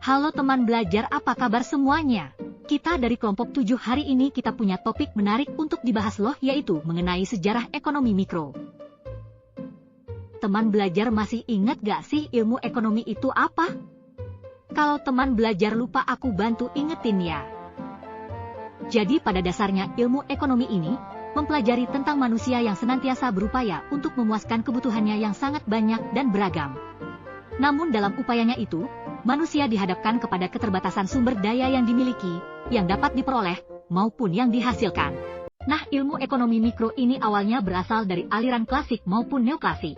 Halo teman belajar, apa kabar semuanya? Kita dari kelompok 7 hari ini kita punya topik menarik untuk dibahas loh, yaitu mengenai sejarah ekonomi mikro. Teman belajar masih ingat gak sih ilmu ekonomi itu apa? Kalau teman belajar lupa, aku bantu ingetin ya. Jadi pada dasarnya ilmu ekonomi ini mempelajari tentang manusia yang senantiasa berupaya untuk memuaskan kebutuhannya yang sangat banyak dan beragam. Namun dalam upayanya itu, manusia dihadapkan kepada keterbatasan sumber daya yang dimiliki, yang dapat diperoleh, maupun yang dihasilkan. Nah, ilmu ekonomi mikro ini awalnya berasal dari aliran klasik maupun neoklasik.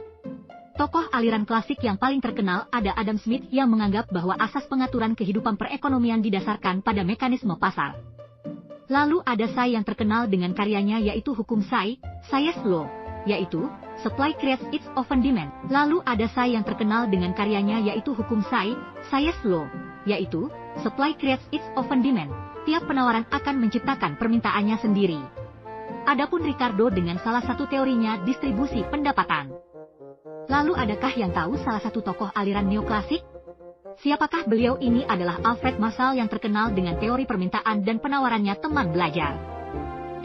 Tokoh aliran klasik yang paling terkenal ada Adam Smith yang menganggap bahwa asas pengaturan kehidupan perekonomian didasarkan pada mekanisme pasar. Lalu ada Say yang terkenal dengan karyanya yaitu hukum Say's Law, yaitu supply creates its own demand. Lalu ada Say yang terkenal dengan karyanya yaitu hukum Say's Law, yaitu supply creates its own demand. Tiap penawaran akan menciptakan permintaannya sendiri. Adapun Ricardo dengan salah satu teorinya distribusi pendapatan. Lalu adakah yang tahu salah satu tokoh aliran neoklasik? Siapakah beliau? Ini adalah Alfred Marshall yang terkenal dengan teori permintaan dan penawarannya, teman belajar.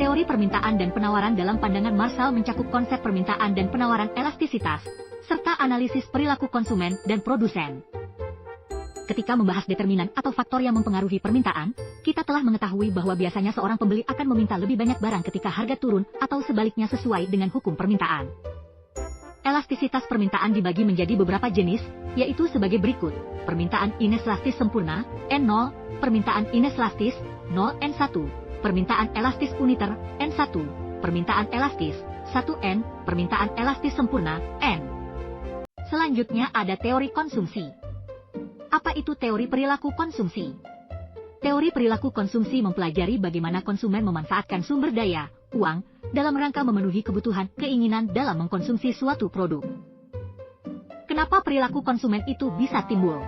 Teori permintaan dan penawaran dalam pandangan Marshall mencakup konsep permintaan dan penawaran, elastisitas, serta analisis perilaku konsumen dan produsen. Ketika membahas determinan atau faktor yang mempengaruhi permintaan, kita telah mengetahui bahwa biasanya seorang pembeli akan meminta lebih banyak barang ketika harga turun atau sebaliknya sesuai dengan hukum permintaan. Elastisitas permintaan dibagi menjadi beberapa jenis, yaitu sebagai berikut: permintaan inelastis sempurna, N0, permintaan inelastis, 0, N1, permintaan elastis uniter, N1, permintaan elastis, 1N, permintaan elastis sempurna, N. Selanjutnya ada teori konsumsi. Apa itu teori perilaku konsumsi? Teori perilaku konsumsi mempelajari bagaimana konsumen memanfaatkan sumber daya, uang, dalam rangka memenuhi kebutuhan, keinginan dalam mengkonsumsi suatu produk. Kenapa perilaku konsumen itu bisa timbul?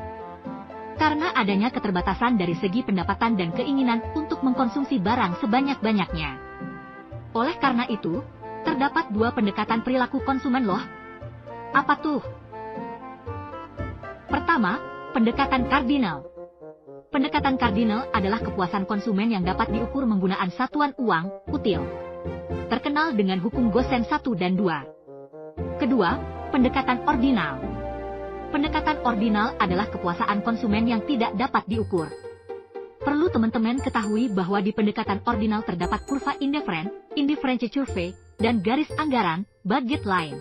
Karena adanya keterbatasan dari segi pendapatan dan keinginan untuk mengkonsumsi barang sebanyak-banyaknya. Oleh karena itu, terdapat dua pendekatan perilaku konsumen loh. Apa tuh? Pertama, pendekatan kardinal. Pendekatan kardinal adalah kepuasan konsumen yang dapat diukur menggunakan satuan uang, util. Terkenal dengan hukum Gosen 1 dan 2. Kedua, pendekatan ordinal. Pendekatan ordinal adalah kepuasaan konsumen yang tidak dapat diukur. Perlu teman-teman ketahui bahwa di pendekatan ordinal terdapat kurva indifference curve, dan garis anggaran, budget line.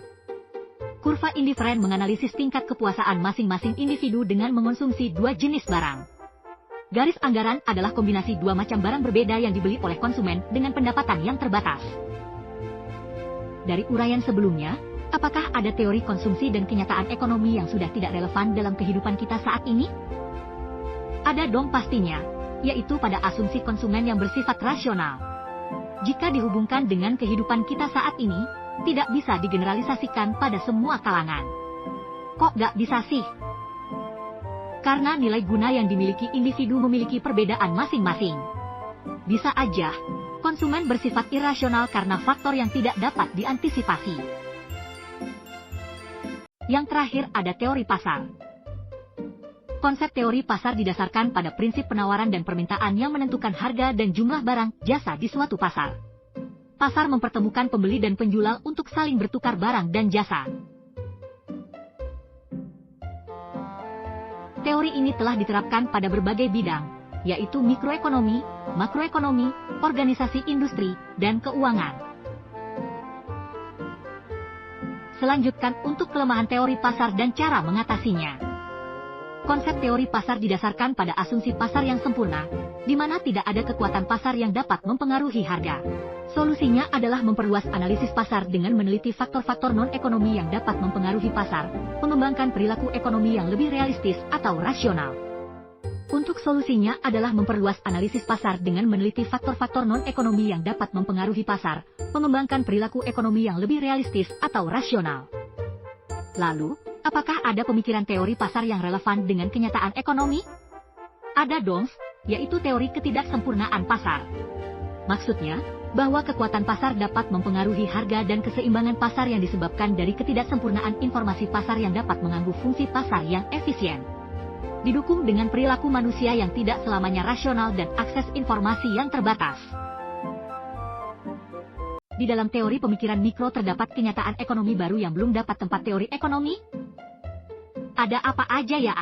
Kurva indifferent menganalisis tingkat kepuasaan masing-masing individu dengan mengonsumsi dua jenis barang. Garis anggaran adalah kombinasi dua macam barang berbeda yang dibeli oleh konsumen dengan pendapatan yang terbatas. Dari uraian sebelumnya, apakah ada teori konsumsi dan kenyataan ekonomi yang sudah tidak relevan dalam kehidupan kita saat ini? Ada dong pastinya, yaitu pada asumsi konsumen yang bersifat rasional. Jika dihubungkan dengan kehidupan kita saat ini, tidak bisa digeneralisasikan pada semua kalangan. Kok gak bisa sih? Karena nilai guna yang dimiliki individu memiliki perbedaan masing-masing. Bisa aja, konsumen bersifat irasional karena faktor yang tidak dapat diantisipasi. Yang terakhir ada teori pasar. Konsep teori pasar didasarkan pada prinsip penawaran dan permintaan yang menentukan harga dan jumlah barang, jasa di suatu pasar. Pasar mempertemukan pembeli dan penjual untuk saling bertukar barang dan jasa. Teori ini telah diterapkan pada berbagai bidang, yaitu mikroekonomi, makroekonomi, organisasi industri, dan keuangan. Selanjutnya untuk kelemahan teori pasar dan cara mengatasinya. Konsep teori pasar didasarkan pada asumsi pasar yang sempurna, di mana tidak ada kekuatan pasar yang dapat mempengaruhi harga. Solusinya adalah memperluas analisis pasar dengan meneliti faktor-faktor non-ekonomi yang dapat mempengaruhi pasar, mengembangkan perilaku ekonomi yang lebih realistis atau rasional. Untuk solusinya adalah memperluas analisis pasar dengan meneliti faktor-faktor non-ekonomi yang dapat mempengaruhi pasar, mengembangkan perilaku ekonomi yang lebih realistis atau rasional. Lalu, apakah ada pemikiran teori pasar yang relevan dengan kenyataan ekonomi? Ada dong, yaitu teori ketidaksempurnaan pasar. Maksudnya, bahwa kekuatan pasar dapat mempengaruhi harga dan keseimbangan pasar yang disebabkan dari ketidaksempurnaan informasi pasar yang dapat mengganggu fungsi pasar yang efisien. didukung dengan perilaku manusia yang tidak selamanya rasional dan akses informasi yang terbatas. Di dalam teori pemikiran mikro terdapat kenyataan ekonomi baru yang belum dapat tempat teori ekonomi. Ada apa aja ya?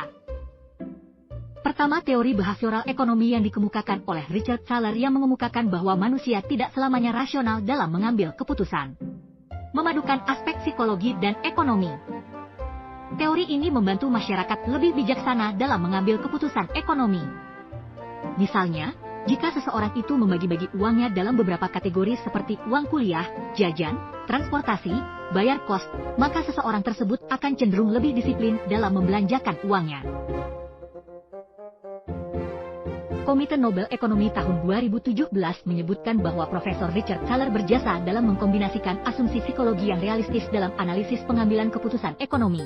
Pertama, teori behavioral ekonomi yang dikemukakan oleh Richard Thaler yang mengemukakan bahwa manusia tidak selamanya rasional dalam mengambil keputusan. Memadukan aspek psikologi dan ekonomi. Teori ini membantu masyarakat lebih bijaksana dalam mengambil keputusan ekonomi. Misalnya, jika seseorang itu membagi-bagi uangnya dalam beberapa kategori seperti uang kuliah, jajan, transportasi, bayar kos, maka seseorang tersebut akan cenderung lebih disiplin dalam membelanjakan uangnya. Komite Nobel Ekonomi tahun 2017 menyebutkan bahwa Profesor Richard Thaler berjasa dalam mengkombinasikan asumsi psikologi yang realistis dalam analisis pengambilan keputusan ekonomi.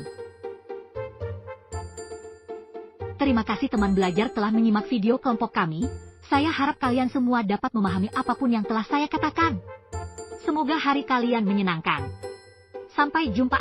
Terima kasih teman belajar telah menyimak video kelompok kami. Saya harap kalian semua dapat memahami apapun yang telah saya katakan. Semoga hari kalian menyenangkan. Sampai jumpa.